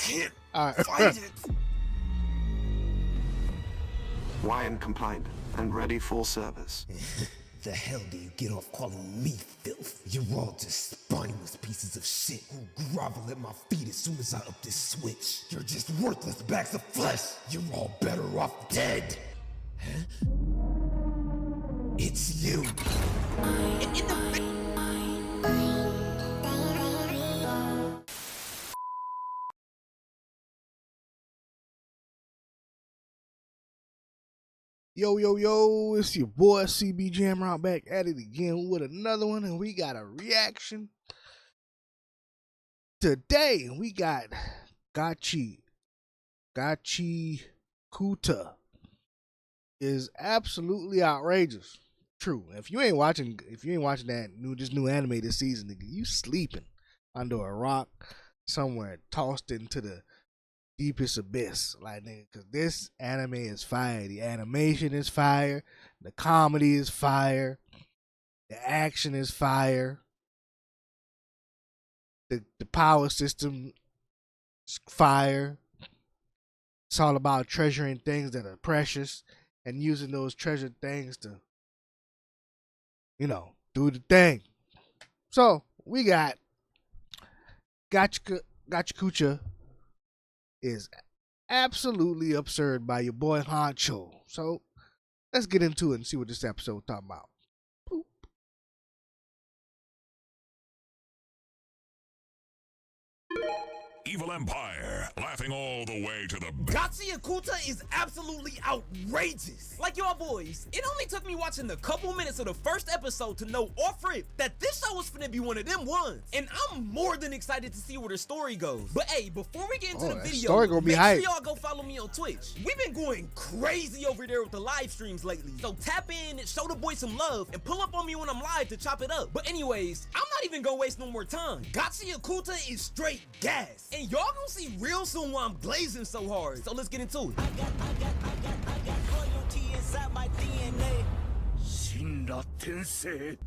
can't All right. fight it. Wine compliant and ready for service. The hell do you get off calling me filth? You're all just spineless pieces of shit who grovel at my feet as soon as I up this switch. You're just worthless bags of flesh. You're all better off dead. Huh? It's you. Yo, yo, yo, it's your boy CB Jamrock back at it again with another one, and we got a reaction. Today, we got Gachiakuta is absolutely outrageous. True. If you ain't watching that new anime this season, nigga, you sleeping under a rock somewhere, tossed into the deepest abyss, like, nigga, because this anime is fire. The animation is fire, the comedy is fire, the action is fire, the power system is fire. It's all about treasuring things that are precious and using those treasured things to, you know, do the thing. So we got Gachiakuta is absolutely absurd by your boy Honcho. So let's get into it and see what this episode talking about. Boop. Evil Empire, laughing all the way to the Gachiakuta is absolutely outrageous. Like y'all boys, it only took me watching a couple minutes of the first episode to know off rip that this show was finna be one of them ones. And I'm more than excited to see where the story goes. But hey, before we get into the video, story gonna be make hype. sure y'all go follow me on Twitch. We've been going crazy over there with the live streams lately. So tap in, show the boy some love, and pull up on me when I'm live to chop it up. But anyways, I'm not even gonna waste no more time. Gachiakuta is straight gas. And y'all gonna see real soon why I'm glazing so hard. So let's get into it. I got loyalty inside my DNA. Shinra Tensei.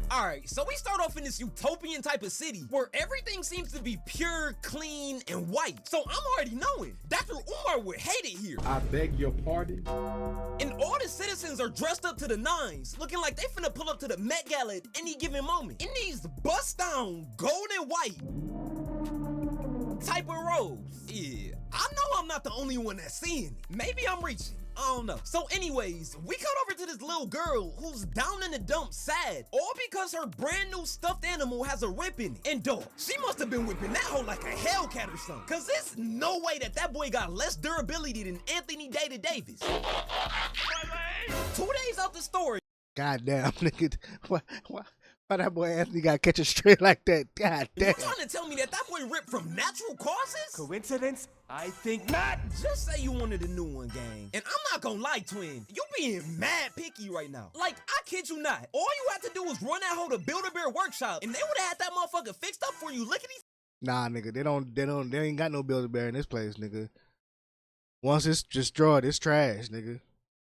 Alright, so we start off in this utopian type of city where everything seems to be pure, clean, and white. So I'm already knowing Dr. Umar would hate it here. I beg your pardon? And all the citizens are dressed up to the nines, looking like they finna pull up to the Met Gala at any given moment. In these bust-down, gold and white type of robes. Yeah, I know I'm not the only one that's seeing it. Maybe I'm reaching. I don't know. So anyways, we cut over to this little girl who's down in the dumps sad, all because her brand new stuffed animal has a rip in it. And dog, she must have been whipping that hoe like a Hellcat or something, cause there's no way that boy got less durability than Anthony Davis. 2 days out the story. Goddamn, nigga. Why that boy Anthony got catch it straight like that? God damn. You trying to tell me that boy ripped from natural causes? Coincidence? I think not. Just say you wanted a new one, gang. And I'm not gonna lie, twin. You being mad picky right now. Like, I kid you not. All you had to do was run that hoe to Build-A-Bear Workshop, and they would have had that motherfucker fixed up for you. Lickety. Nah, nigga, they ain't got no Build-A-Bear in this place, nigga. Once it's destroyed, it's trash, nigga.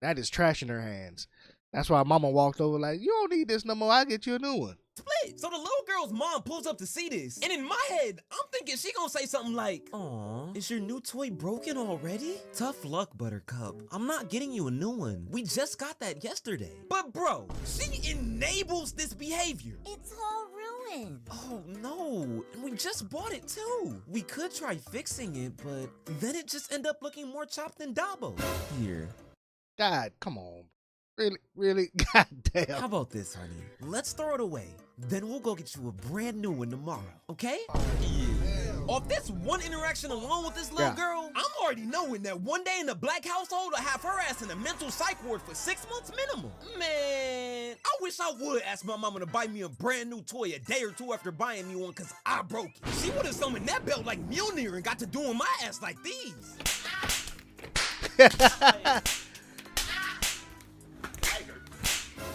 That is trash in her hands. That's why mama walked over like, you don't need this no more, I'll get you a new one. Split. So the little girl's mom pulls up to see this, and in my head, I'm thinking she gonna say something like, "Aw, is your new toy broken already? Tough luck, Buttercup. I'm not getting you a new one. We just got that yesterday." But bro, she enables this behavior. It's all ruined. Oh no, and we just bought it too. We could try fixing it, but then it just end up looking more chopped than Dabo. Here. God, come on. Really? God damn. How about this, honey? Let's throw it away. Then we'll go get you a brand new one tomorrow, okay? Yeah. Off this one interaction alone with this little girl, I'm already knowing that one day in the black household I'll have her ass in a mental psych ward for 6 months minimum. Man, I wish I would ask my mama to buy me a brand new toy a day or two after buying me one because I broke it. She would have summoned that belt like Mjolnir and got to doing my ass like these.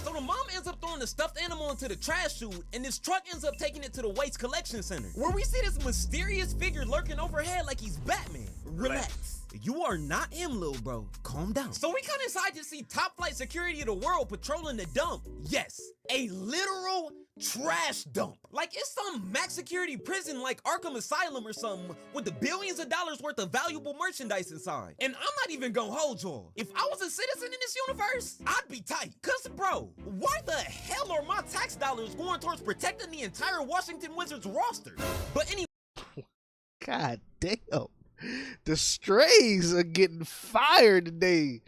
The mom ends up throwing the stuffed animal into the trash chute, and this truck ends up taking it to the waste collection center, where we see this mysterious figure lurking overhead like he's Batman. Relax. You are not him, little bro. Calm down. So we come inside to see top flight security of the world patrolling the dump. Yes, a literal trash dump. Like it's some max security prison like Arkham Asylum or something with the billions of dollars worth of valuable merchandise inside. And I'm not even gonna hold y'all. If I was a citizen in this universe, I'd be tight. Cause bro, why the hell are my tax dollars going towards protecting the entire Washington Wizards roster? But anyway. God damn. The Strays are getting fired today.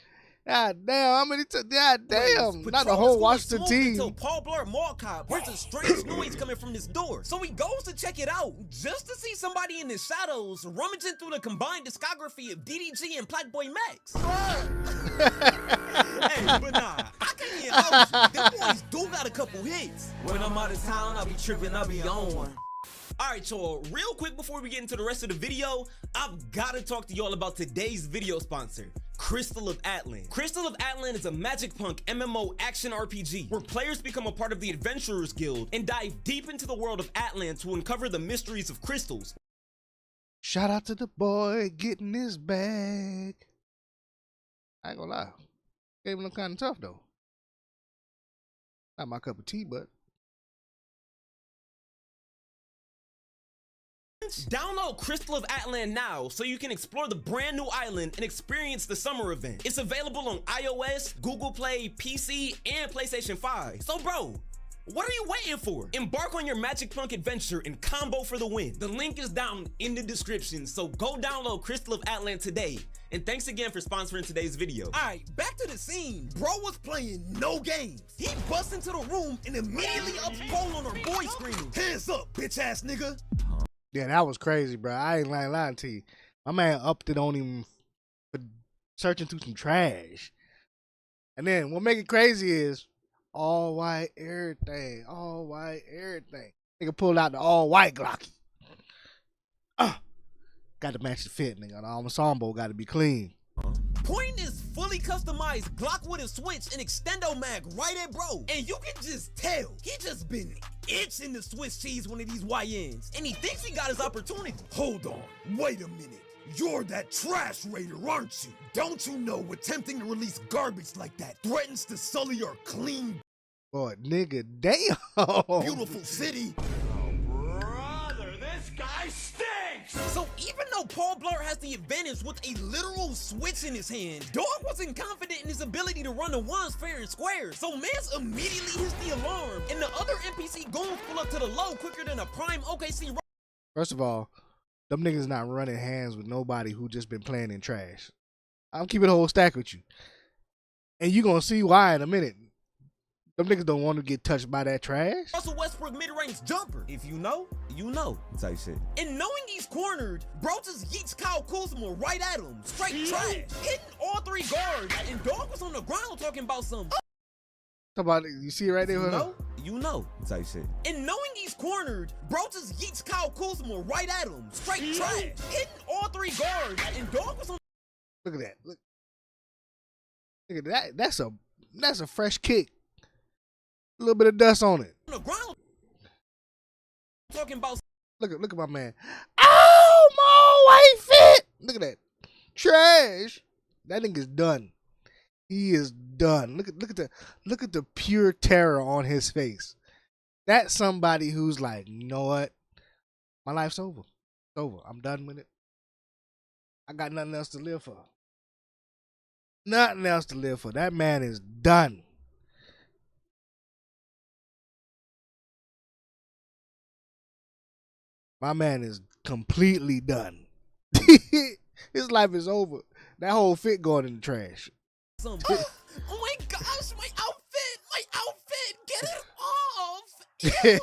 God damn, how many God damn, not the whole Washington team. Until Paul Blart Mall Cop hears a strange noise coming from this door. So he goes to check it out, just to see somebody in the shadows rummaging through the combined discography of DDG and Playboy Max. Hey, but nah, I can't even help you. Them boys do got a couple hits. When I'm out of town, I'll be tripping, I'll be on one. Alright y'all, real quick before we get into the rest of the video, I've gotta talk to y'all about today's video sponsor, Crystal of Atlan. Crystal of Atlan is a Magic Punk MMO action RPG where players become a part of the Adventurers Guild and dive deep into the world of Atlan to uncover the mysteries of crystals. Shout out to the boy getting his bag. I ain't gonna lie, game look kind of tough though. Not my cup of tea, but download Crystal of Atlan now so you can explore the brand new island and experience the summer event. It's available on iOS, Google Play, PC, and PlayStation 5. So bro, what are you waiting for? Embark on your Magic Punk adventure and combo for the win. The link is down in the description, so go download Crystal of Atlan today. And thanks again for sponsoring today's video. Alright, back to the scene. Bro was playing no games. He busts into the room and immediately ups Paul on our boy screaming, "Hands up, bitch ass nigga." yeah, that was crazy, bro. I ain't lying to you. My man upped it on him for searching through some trash. And then what make it crazy is all white everything. All white everything. Nigga pulled out the all white Glocky. Got to match the fit, nigga. The ensemble got to be clean. Point is fully customized Glock with a switch and extendo mag right at bro. And you can just tell he just been itching to Swiss cheese one of these YNs. And he thinks he got his opportunity. Hold on, wait a minute. You're that trash raider, aren't you? Don't you know attempting to release garbage like that threatens to sully your clean, Boy, nigga, damn. beautiful city? Brother, this guy stinks! So even though Paul Blart has the advantage with a literal switch in his hand, Dog wasn't confident in his ability to run the ones fair and square. So Mans immediately hits the alarm, and the other NPC goons pull up to the low quicker than a prime OKC. First of all, them niggas not running hands with nobody who just been playing in trash. I'm keeping a whole stack with you. And you gonna see why in a minute. Them niggas don't want to get touched by that trash. Russell Westbrook mid-range jumper. If you know, you know. Type shit. And knowing he's cornered, bro just yeets Kyle Kuzma right at him. Straight trash. Hitting all three guards. And Dog was on the ground talking about something. Talk about it. You see it right there? You know. Type shit. And knowing he's cornered, bro just yeets Kyle Kuzma right at him. Straight trash. Hitting all three guards. And Dog was on. Look at that. Look at that. That's a fresh kick. A little bit of dust on it. The ground talking about. Look at my man. Oh, my white fit. Look at that trash. That nigga's done. He is done. Look at the pure terror on his face. That's somebody who's like, you know what? My life's over. It's over. I'm done with it. I got nothing else to live for. Nothing else to live for. That man is done. My man is completely done. His life is over. That whole fit going in the trash. Oh my gosh, my outfit, get it off. Ew.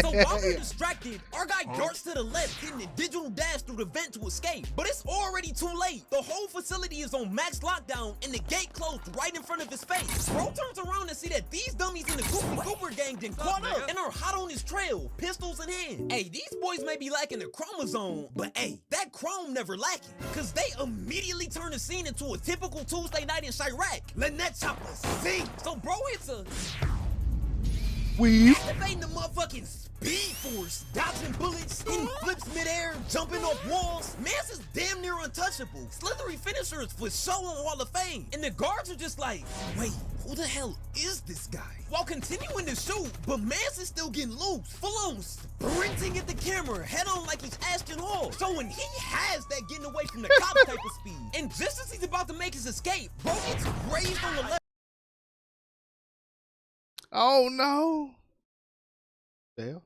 So while we're distracted, our guy darts to the left, hitting a digital dash through the vent to escape. But it's already too late. The whole facility is on max lockdown and the gate closed right in front of his face. Bro turns around and see that these dummies in the Goofy Cooper gang done caught up and are hot on his trail, pistols in hand. Hey, these boys may be lacking the chromosome, but hey, that chrome never lacking. Cause they immediately turn the scene into a typical Tuesday night in Chirac. Lynette Chopper sing. So bro, it's a Weave. activating the motherfucking speed X-Force, dodging bullets, hitting flips midair, jumping off walls. Mans is damn near untouchable. Slithery finishers for show on Hall of Fame. And the guards are just like, wait, who the hell is this guy? While continuing to shoot, but Mans is still getting loose. Full on sprinting at the camera, head on like he's Ashton Hall. Showing he has that getting away from the cops type of speed. And just as he's about to make his escape, bro gets grazed on the left. Oh no. Hell.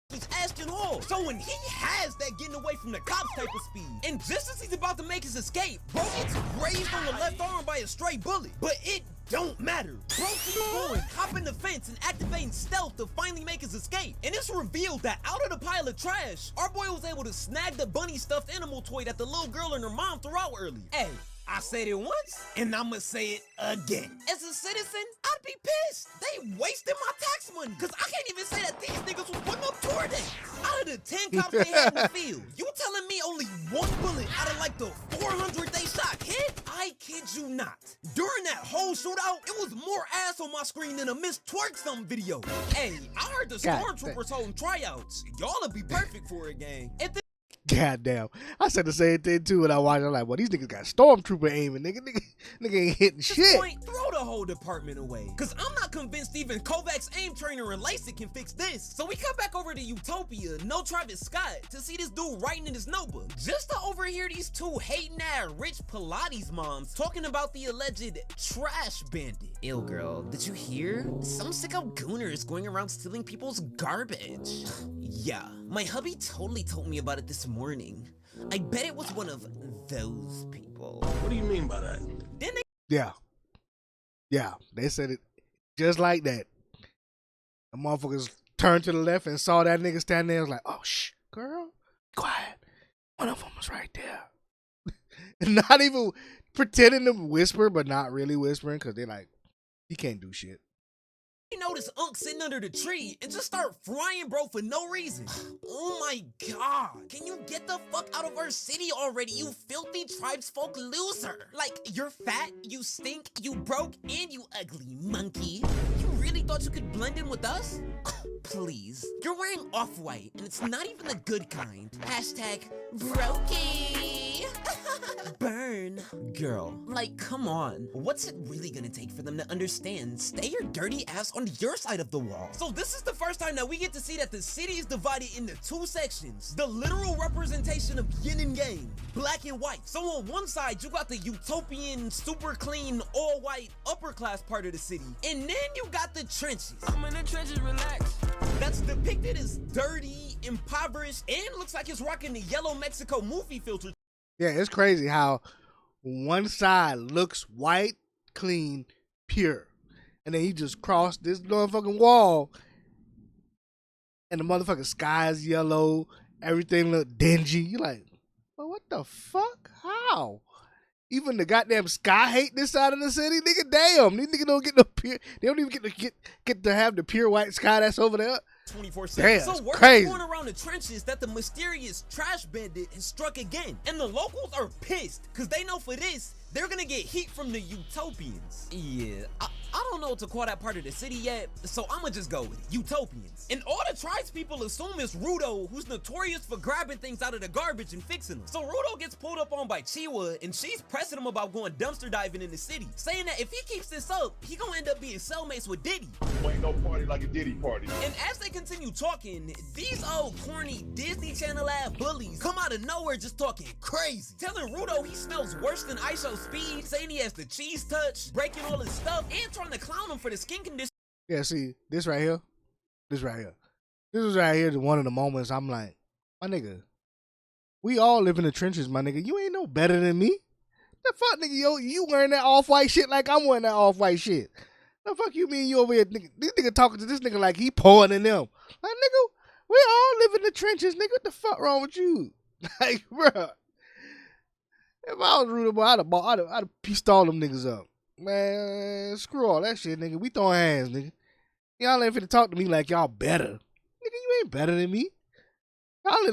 He's Ashton Hall, showing he has that getting away from the cops type of speed. And just as he's about to make his escape, bro gets grazed on the left arm by a stray bullet. But it don't matter. Bro keeps going, hopping the fence and activating stealth to finally make his escape. And it's revealed that out of the pile of trash, our boy was able to snag the bunny stuffed animal toy that the little girl and her mom threw out earlier. Hey, I said it once, and I'ma say it again. As a citizen, I'd be pissed. They wasted my tax money, because I can't even say that these niggas was putting up tour dates. Out of the 10 cops they had in the field, you telling me only one bullet out of like the 400 they shot hit? I kid you not. During that whole shootout, it was more ass on my screen than a Miss Twerk Some video. Hey, I heard the stormtroopers holding tryouts. Y'all'll be perfect for a game. Goddamn. I said the same thing too when I watched. I'm like, well, these niggas got stormtrooper aiming, nigga. Nigga ain't hitting shit. Point, throw the whole department away. Cause I'm not convinced even Kovacs aim trainer and LASIK can fix this. So we come back over to Utopia, no Travis Scott, to see this dude writing in his notebook. Just to overhear these two hating ass rich Pilates moms talking about the alleged trash bandit. Ill girl, did you hear? Some sicko gooner is going around stealing people's garbage. Yeah, my hubby totally told me about it this morning. I bet it was one of those people. What do you mean by that? Then they Yeah, they said it just like that. The motherfuckers turned to the left and saw that nigga standing there. Was like, oh, shh, girl, quiet. One of them was right there. And not even pretending to whisper, but not really whispering, because they're like, he can't do shit. notice Unc sitting under the tree and just start frying bro for no reason. Oh my god. Can you get the fuck out of our city already, you filthy tribesfolk loser? Like, you're fat, you stink, you broke, and you ugly monkey. You really thought you could blend in with us? Please. You're wearing off-white, and it's not even the good kind. Hashtag brokey. Burn. Girl, like, come on. What's it really gonna take for them to understand? Stay your dirty ass on your side of the wall. So this is the first time that we get to see that the city is divided into two sections. The literal representation of yin and yang, black and white. So on one side, you got the utopian, super clean, all white, upper class part of the city. And then you got the trenches. I'm in the trenches, relax. That's depicted as dirty, impoverished, and looks like it's rocking the yellow Mexico movie filter. Yeah, it's crazy how one side looks white, clean, pure. And then he just crossed this motherfucking wall and the motherfucking sky is yellow. Everything look dingy. You're like, well, what the fuck? How? Even the goddamn sky hate this side of the city? Nigga, damn. These niggas don't get no pure. They don't even get to have the pure white sky that's over there. 24/7. Damn, so word crazy. going around the trenches that the mysterious trash bandit has struck again. And the locals are pissed because they know for this, they're gonna get heat from the utopians. Yeah, I don't know what to call that part of the city yet, so I'ma just go with it. Utopians. And all the tribes people assume it's Rudo, who's notorious for grabbing things out of the garbage and fixing them. So Rudo gets pulled up on by Chiwa, and she's pressing him about going dumpster diving in the city, saying that if he keeps this up, he gonna end up being cellmates with Diddy. Ain't no party like a Diddy party. And as they continue talking, these old corny Disney Channel ass bullies come out of nowhere just talking crazy, telling Rudo he smells worse than ISO Speed, saying he has the cheese touch, breaking all his stuff, and trying to clown him for the skin condition. Yeah, see, this right here. This right here is one of the moments I'm like, my nigga, we all live in the trenches, my nigga. You ain't no better than me. The fuck, nigga, yo, you wearing that off-white shit like I'm wearing that off-white shit. The fuck you mean you over here, nigga? This nigga talking to this nigga like he poorer than them. Like, nigga, we all live in the trenches, nigga. What the fuck wrong with you? Like, bruh. If I was Rude Boy, I'd have pieced all them niggas up. Man, screw all that shit, nigga. We throwing hands, nigga. Y'all ain't finna talk to me like y'all better. Nigga, you ain't better than me.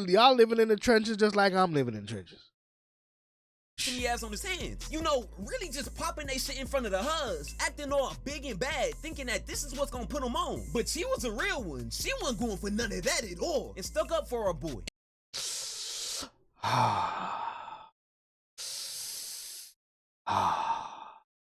Y'all living in the trenches just like I'm living in the trenches. he has on his hands. You know, really just popping they shit in front of the huz, acting all big and bad, thinking that this is what's gonna put him on. But she was a real one. She wasn't going for none of that at all, and stuck up for her boy.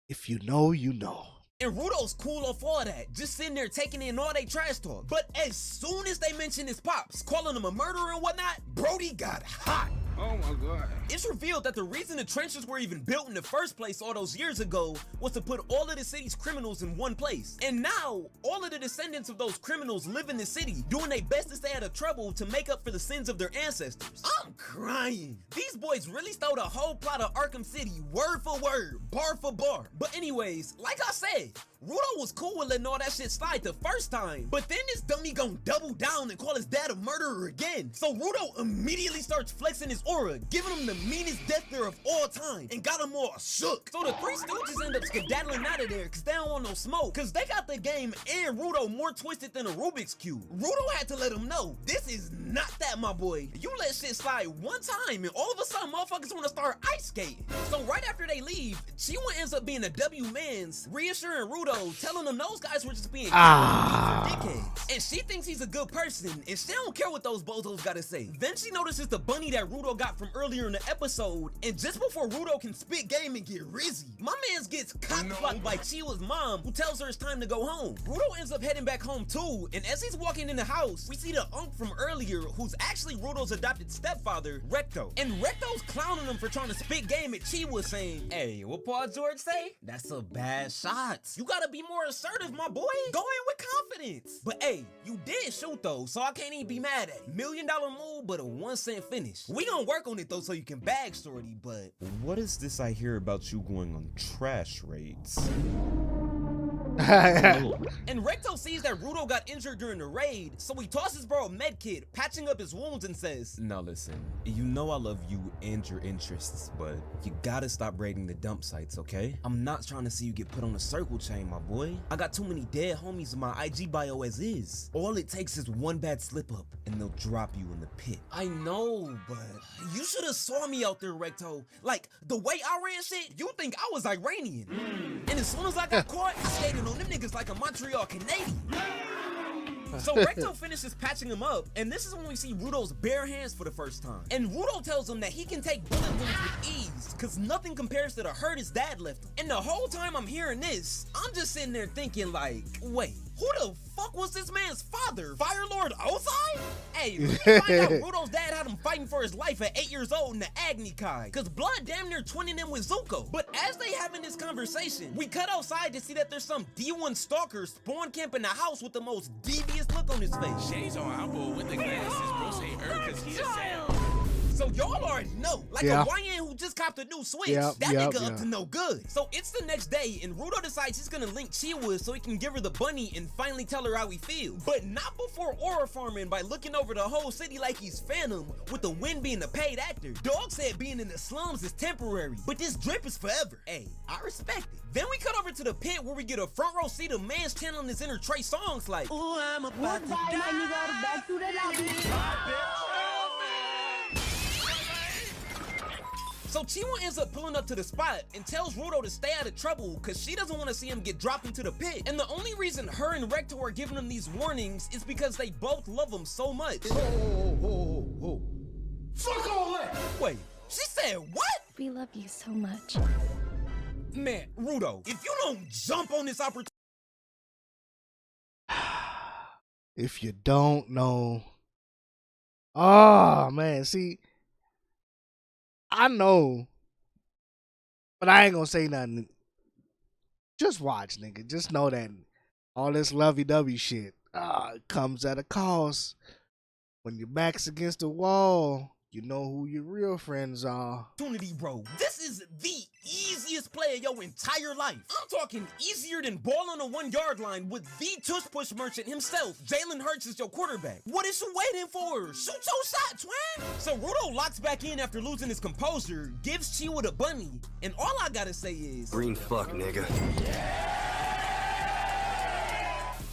If you know, you know. And Rudo's cool off all that, just sitting there taking in all they trash talk. But as soon as they mention his pops, calling him a murderer and whatnot, Brody got hot. Oh my God. It's revealed that the reason the trenches were even built in the first place all those years ago was to put all of the city's criminals in one place. And now, all of the descendants of those criminals live in the city, doing their best to stay out of trouble to make up for the sins of their ancestors. I'm crying. These boys really stole the whole plot of Arkham City, word for word, bar for bar. But anyways, like I said, Rudo was cool with letting all that shit slide the first time, but then this dummy gon' double down and call his dad a murderer again. So Rudo immediately starts flexing his aura, giving him the meanest death there of all time, and got him all shook. So the three stooges end up skedaddling out of there cause they don't want no smoke, cause they got the game and Rudo more twisted than a Rubik's Cube. Rudo had to let him know, this is not that, my boy. You let shit slide one time and all of a sudden motherfuckers wanna start ice skating. So right after they leave, Chiwa ends up being a W-mans, reassuring Rudo, telling them those guys were just being dickheads. And she thinks he's a good person, and she don't care what those bozos gotta say. Then she notices the bunny that Rudo got from earlier in the episode, and just before Rudo can spit game and get rizzy, my mans gets cock-blocked by Chiwa's mom, who tells her it's time to go home. Rudo ends up heading back home too, and as he's walking in the house, we see the unk from earlier, who's actually Rudo's adopted stepfather, Recto. And Recto's clowning him for trying to spit game at Chiwa, saying, hey, what Paul George say? That's a bad shot. You gotta be more assertive, my boy. Go in with confidence. But hey, you did shoot though, so I can't even be mad at it. $1 million move, but a 1 cent finish. We gonna work on it though so you can bag shorty, but what is this I hear about you going on trash raids? And Recto sees that Rudo got injured during the raid, so he tosses bro a med kit, patching up his wounds and says, now listen, you know I love you and your interests, but you gotta stop raiding the dump sites, okay? I'm not trying to see you get put on a circle chain, my boy. I got too many dead homies in my IG bio as is. All it takes is one bad slip up and they'll drop you in the pit. I know, but you should have saw me out there, Recto. Like, the way I ran shit, you think I was Iranian. And as soon as I got caught, I skated on them niggas like a Montreal Canadian. So Recto finishes patching him up, and this is when we see Rudo's bare hands for the first time. And Rudo tells him that he can take bullet wounds with ease, cause nothing compares to the hurt his dad left him. And the whole time I'm hearing this, I'm just sitting there thinking like, wait, who the fuck was this man's father? Fire Lord Ozai? Hey, let me find out Rudo's dad had him fighting for his life at 8 years old in the Agni Kai, cause blood damn near twinning him with Zuko. But as they having this conversation, we cut outside to see that there's some D1 stalker spawn camp in the house with the most devious look on his face. Shades on eyeball with the glasses, bro say cause he a sound. So y'all already know, like a YN who just copped a new Switch, that nigga up to no good. So it's the next day, and Rudo decides he's gonna link Chiwa so he can give her the bunny and finally tell her how he feels. But not before aura farming by looking over the whole city like he's Phantom, with the wind being the paid actor. Dog said being in the slums is temporary, but this drip is forever. Hey, I respect it. Then we cut over to the pit where we get a front row seat of mans channeling his inner Trey songs like, ooh, I'm about to die. Back to the lobby. So Chiwa ends up pulling up to the spot and tells Rudo to stay out of trouble because she doesn't want to see him get dropped into the pit. And the only reason her and Recto are giving him these warnings is because they both love him so much. Oh. Fuck all that! Wait, she said what? We love you so much. Man, Rudo, if you don't jump on this opportunity. If you don't know. Oh, man, see. I know, but I ain't gonna say nothing. Just watch, nigga. Just know that all this lovey-dovey shit comes at a cost. When your back's against the wall, you know who your real friends are. Bro, this is the easiest play of your entire life. I'm talking easier than ball on a 1 yard line with the tush push merchant himself. Jalen Hurts is your quarterback. What is you waiting for? Shoot your shot, twin. So Rudo locks back in after losing his composure, gives Chiwa the bunny, and all I gotta say is, green fuck, nigga.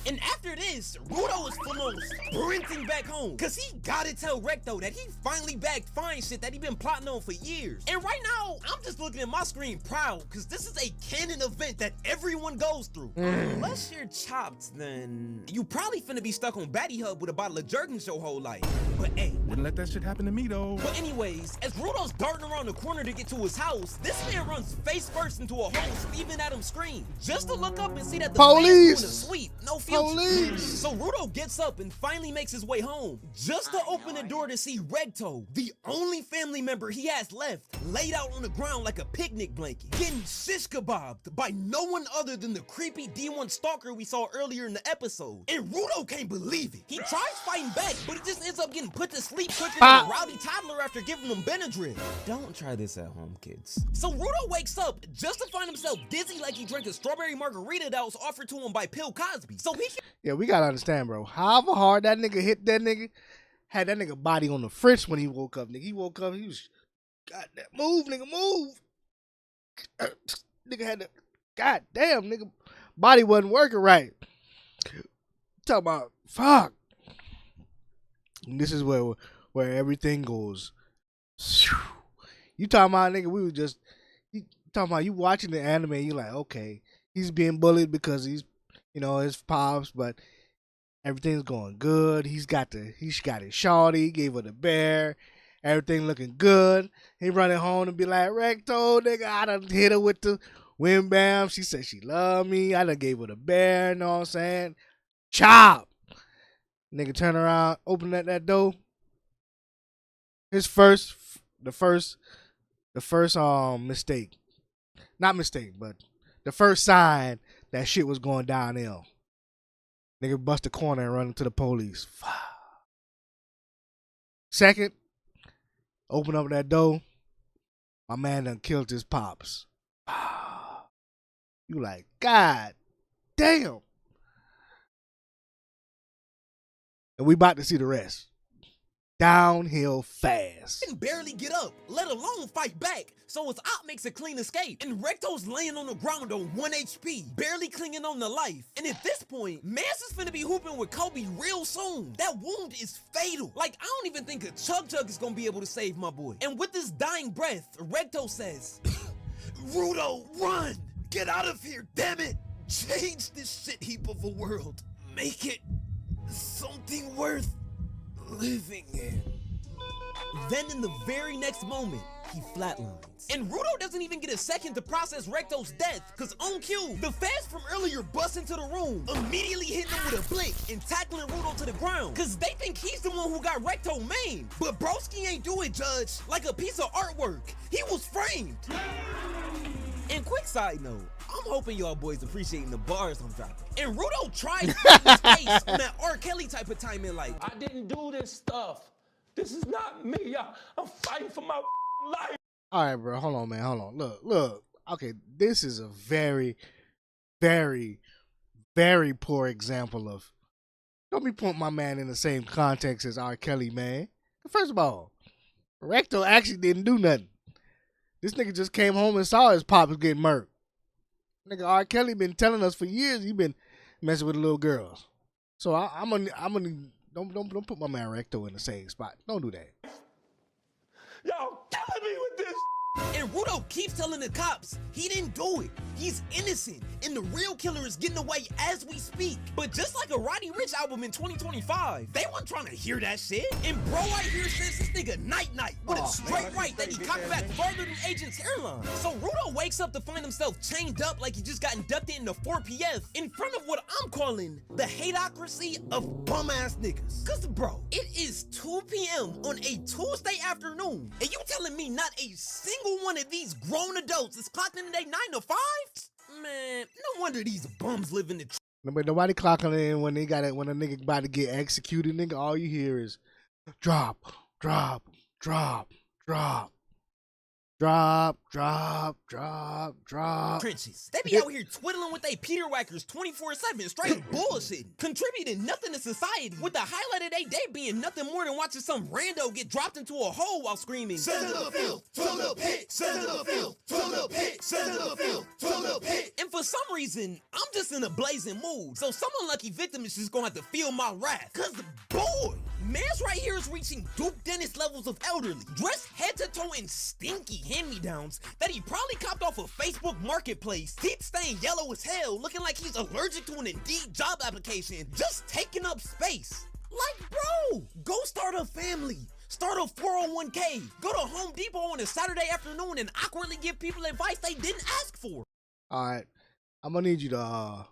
And after this, Rudo is full on sprinting back home. Cause he gotta tell Recto that he finally bagged fine shit that he been plotting on for years. And right now, I'm just looking at my screen proud, cause this is a canon event that everyone goes through. Unless you're chopped, then you probably finna be stuck on Batty Hub with a bottle of Jergens your whole life. But hey, Wouldn't let that shit happen to me though. but anyways, as Rudo's darting around the corner to get to his house, this man runs face first into a hole Steven Adams screen, just to look up and see that the man's doing a sweep, no future. So Rudo gets up and finally makes his way home, just to open the door to see Recto, the only family member he has left, laid out on the ground like a picnic blanket, getting shish kebabbed by no one other than the creepy D1 stalker we saw earlier in the episode. And Rudo can't believe it. He tries fighting back, but he just ends up getting put to sleep quicker than a rowdy toddler after giving him Benadryl. Don't try this at home, kids. So Rudo wakes up just to find himself dizzy like he drank a strawberry margarita that was offered to him by Bill Cosby. So he Yeah, we gotta understand, bro. However hard that nigga hit that nigga, had that nigga body on the fritz when he woke up, nigga. He woke up, he was, goddamn, move, nigga, move. Nigga had to, goddamn, nigga, body wasn't working right. Talking about, fuck. And this is where everything goes. You talking about, nigga, we were just, you talking about, you watching the anime, you like, okay, he's being bullied because he's, you know, his pops, but everything's going good. He's got his shawty, gave her the bear, everything looking good. He running home and be like, Recto, nigga, I done hit her with the wham bam. She said she loved me. I done gave her the bear, you know what I'm saying? Chop. Nigga turn around, open that door. The first mistake. Not mistake, but the first sign that shit was going downhill. Nigga bust the corner and run into the police. Second, open up that door. My man done killed his pops. You like, God damn. And we about to see the rest. Downhill fast. can barely get up, let alone fight back. So his op makes a clean escape, and Recto's laying on the ground on 1 HP, barely clinging on to life. And at this point, Mans is finna be hooping with Kobe real soon. That wound is fatal. Like, I don't even think a Chug Jug is gonna be able to save my boy. And with his dying breath, Recto says, Rudo, run! Get out of here, damn it! Change this shit heap of a world. Make it something worth living in. Then in the very next moment, he flatlines. And Rudo doesn't even get a second to process Recto's death, cause on cue, the fans from earlier bust into the room, immediately hitting him with a blick and tackling Rudo to the ground, cause they think he's the one who got Recto maimed. But Broski ain't do it, Judge, like a piece of artwork. He was framed. And quick side note, I'm hoping y'all boys appreciating the bars I'm dropping. And Rudo tried to fight his face on that R. Kelly type of timing, like, I didn't do this stuff. This is not me. I'm fighting for my life. All right, bro. Hold on, man. Hold on. Look. Okay, this is a very, very, very poor example of. Don't be putting my man in the same context as R. Kelly, man. First of all, Recto actually didn't do nothing. This nigga just came home and saw his pops getting murked. Nigga, R. Kelly been telling us for years he been messing with the little girls. So I'm gonna don't put my man Recto in the same spot. Don't do that. Y'all killing me with this. And Rudo keeps telling the cops he didn't do it. He's innocent, and the real killer is getting away as we speak. But just like a Roddy Ricch album in 2025, they weren't trying to hear that shit. And bro right here says this nigga night with a straight right that he cocked back farther than Agent's hairline. So Rudo wakes up to find himself chained up like he just got inducted into 4PF in front of what I'm calling the hateocracy of bum ass niggas. Cause bro, it is 2 p.m. on a Tuesday afternoon, and you telling me not a single one of these grown adults is clocked in their 9 to 5? Man, no wonder these bums live in the Nobody clocking in when they got it when a nigga about to get executed, nigga. All you hear is drop, drop, drop, drop. Drop, drop, drop, drop. Trenches. They be out here twiddling with they Peter Whackers 24/7, straight bullshitting, contributing nothing to society, with the highlight of their day being nothing more than watching some rando get dropped into a hole while screaming, send to the field, to the pit, send to the field, to the pit, send to the field, to the pit. And for for some reason, I'm just in a blazing mood. So some unlucky victim is just gonna have to feel my wrath. Cause boy, man's right here is reaching Duke Dennis levels of elderly, dressed head to toe in stinky hand-me-downs that he probably copped off a Facebook marketplace, teeth stained yellow as hell, looking like he's allergic to an Indeed job application, just taking up space. Like, bro, go start a family. Start a 401k. Go to Home Depot on a Saturday afternoon and awkwardly give people advice they didn't ask for. All right, I'm gonna need you to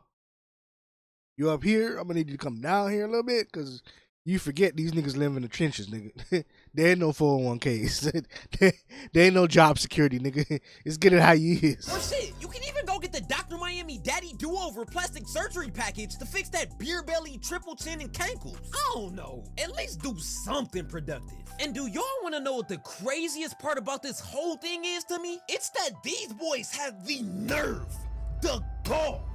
you up here. I'm gonna need you to come down here a little bit because you forget these niggas live in the trenches, nigga. There ain't no 401ks. There ain't no job security, nigga. It's get it how you is. Or shit, you can even go get the Dr. Miami Daddy Do-Over plastic surgery package to fix that beer belly, triple chin, and cankles. I don't know. At least do something productive. And do y'all want to know what the craziest part about this whole thing is to me? It's that these boys have the nerve, the gall,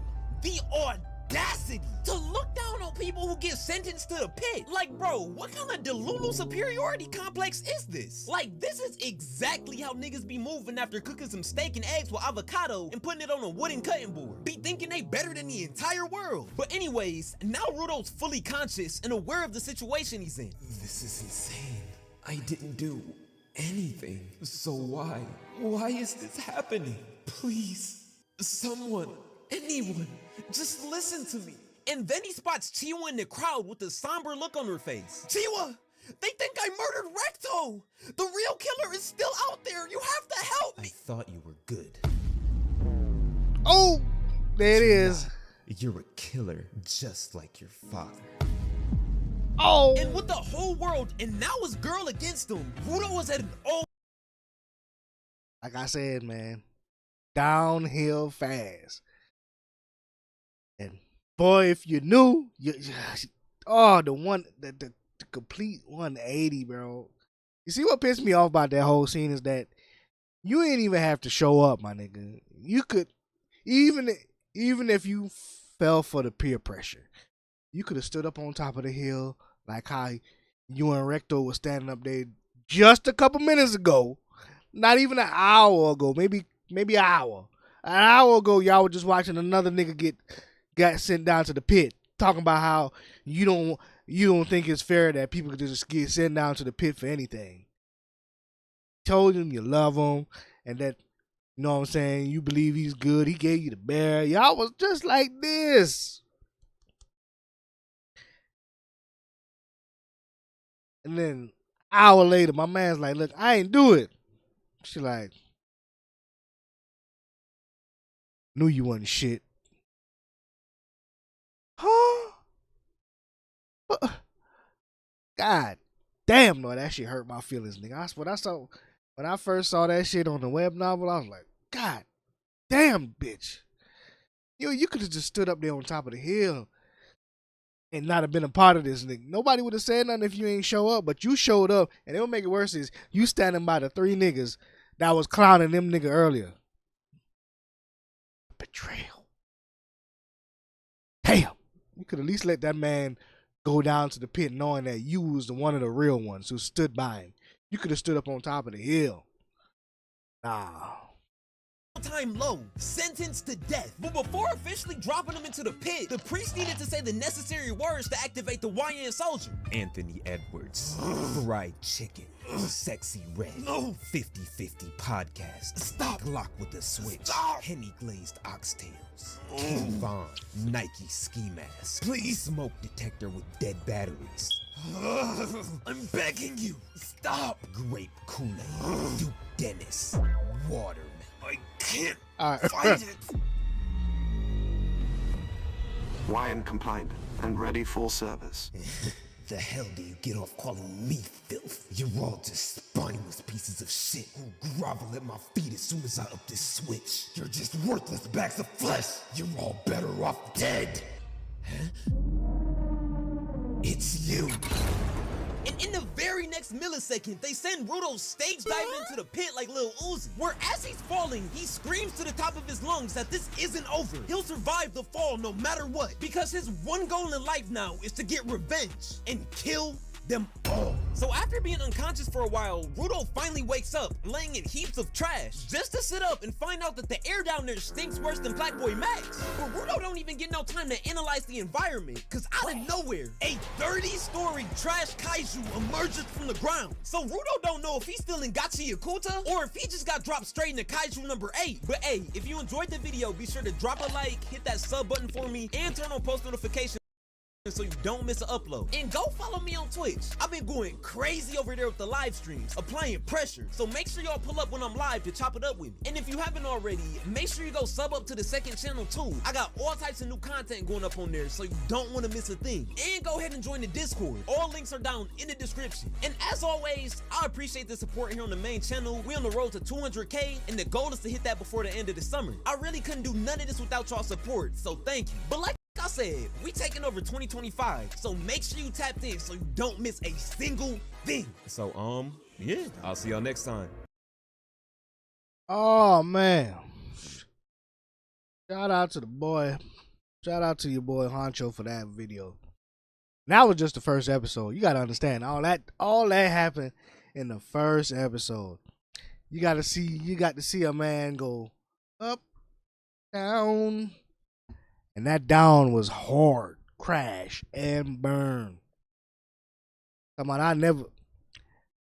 the audacity to look down on people who get sentenced to the pit. Like, bro, what kind of Delulu superiority complex is this? Like, this is exactly how niggas be moving after cooking some steak and eggs with avocado and putting it on a wooden cutting board. Be thinking they better than the entire world. But anyways, now Rudo's fully conscious and aware of the situation he's in. This is insane. I didn't do anything. So why? Why is this happening? Please, someone, anyone, just listen to me. And then he spots Chiwa in the crowd with a somber look on her face. Chiwa, they think I murdered Recto. The real killer is still out there. You have to help me. I thought you were good. Oh, there it is. You're a killer, just like your father. Oh. And with the whole world and now his girl against him, Rudo was at an all. Like I said, man, downhill fast. And boy, if you knew, the complete 180, bro. You see what pissed me off about that whole scene is that you ain't even have to show up, my nigga. You could, even if you fell for the peer pressure, you could have stood up on top of the hill like how you and Recto was standing up there just a couple minutes ago. Not even an hour ago, maybe an hour. An hour ago, y'all were just watching another nigga got sent down to the pit, talking about how you don't think it's fair that people could just get sent down to the pit for anything. Told him you love him and that, you know what I'm saying, you believe he's good. He gave you the bear. Y'all was just like this. And then an hour later, my man's like, look, I ain't do it. She like, knew you wasn't shit. Huh? God damn, no, that shit hurt my feelings, nigga. When I first saw that shit on the web novel, I was like, God damn, bitch. You could have just stood up there on top of the hill and not have been a part of this, nigga. Nobody would have said nothing if you ain't show up, but you showed up, and it'll make it worse is you standing by the three niggas that was clowning them nigga earlier. Betrayal. Damn. You could at least let that man go down to the pit knowing that you was the one of the real ones who stood by him. You could have stood up on top of the hill. Nah. Time low, sentenced to death. But before officially dropping him into the pit, the priest needed to say the necessary words to activate the YN soldier. Anthony Edwards, fried chicken, sexy red, 50-50 podcast. Stop. Glock with the switch. Stop. Henny glazed oxtails. King Von, Nike ski mask. Please. Smoke detector with dead batteries. I'm begging you. Stop. Grape Kool-Aid. Duke Dennis. Watermelon. I can't All right. fight it. YN compliant and ready for service. The hell do you get off calling me filth? You're all just spineless pieces of shit who grovel at my feet as soon as I up this switch. You're just worthless bags of flesh. You're all better off dead. Huh? It's you. And in the very next millisecond, they send Rudo stage diving into the pit like Lil Uzi, where as he's falling, he screams to the top of his lungs that this isn't over. He'll survive the fall no matter what, because his one goal in life now is to get revenge and kill them all. So after being unconscious for a while, Rudo finally wakes up, laying in heaps of trash, just to sit up and find out that the air down there stinks worse than Black Boy Max. But Rudo don't even get no time to analyze the environment, cause out of nowhere, a 30-story trash kaiju emerges from the ground. So Rudo don't know if he's still in Gachiakuta or if he just got dropped straight into kaiju number 8. But hey, if you enjoyed the video, be sure to drop a like, hit that sub button for me, and turn on post notifications so you don't miss an upload. And go follow me on Twitch. I've been going crazy over there with the live streams, applying pressure. So make sure y'all pull up when I'm live to chop it up with me. And if you haven't already, make sure you go sub up to the second channel too. I got all types of new content going up on there, so you don't want to miss a thing. And go ahead and join the Discord. All links are down in the description. And as always, I appreciate the support here on the main channel. We on the road to 200K, and the goal is to hit that before the end of the summer. I really couldn't do none of this without y'all support, so thank you. But like I said, we taking over 2025, so make sure you tapped in so you don't miss a single thing. So, yeah, I'll see y'all next time. Oh man. Shout out to the boy. Shout out to your boy Honcho for that video. And that was just the first episode. You gotta understand, all that happened in the first episode. You got to see a man go up, down. And that down was hard, crash, and burn. Come on,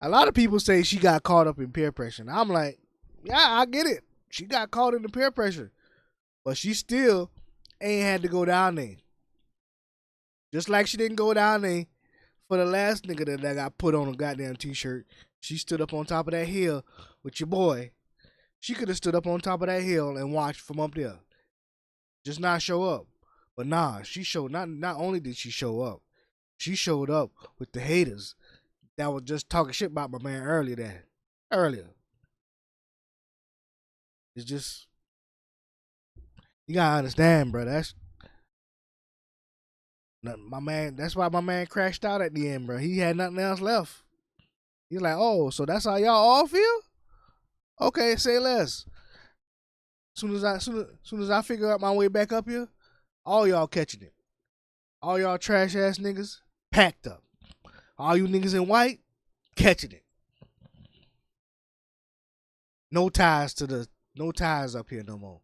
a lot of people say she got caught up in peer pressure. And I'm like, yeah, I get it. She got caught in the peer pressure. But she still ain't had to go down there. Just like she didn't go down there for the last nigga that got put on a goddamn t-shirt. She stood up on top of that hill with your boy. She could have stood up on top of that hill and watched from up there. Just not show up. But nah, she showed not only did she show up, she showed up with the haters that was just talking shit about my man earlier. It's just, you gotta understand, bro. That's my man. That's why my man crashed out at the end, bro. He had nothing else left. He's like, oh, so that's how y'all all feel? Okay, say less. Soon as I figure out my way back up here, all y'all catching it. All y'all trash ass niggas packed up. All you niggas in white catching it. No ties up here no more.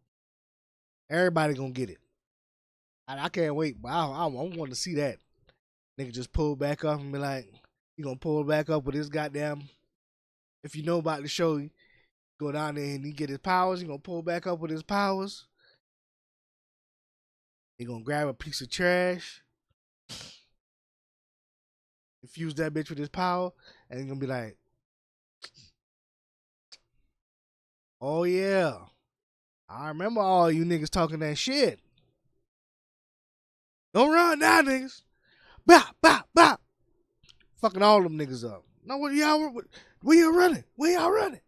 Everybody gonna get it. I can't wait, but I want to see that. Nigga just pull back up and be like, he gonna pull back up with his goddamn, if you know about the show, go down there and he get his powers. He gonna pull back up with his powers. He gonna grab a piece of trash, infuse that bitch with his power, and he gonna be like, oh yeah, I remember all you niggas talking that shit. Don't run now, niggas. Bop, bop, bop. Fucking all them niggas up. No, where y'all running? Where y'all running?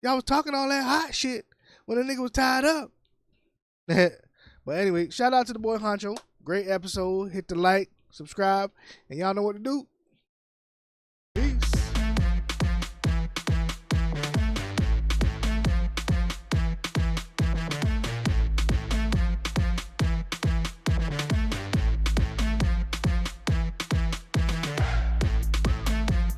Y'all was talking all that hot shit when the nigga was tied up. But anyway, shout out to the boy Honcho. Great episode. Hit the like, subscribe, and y'all know what to do. Peace.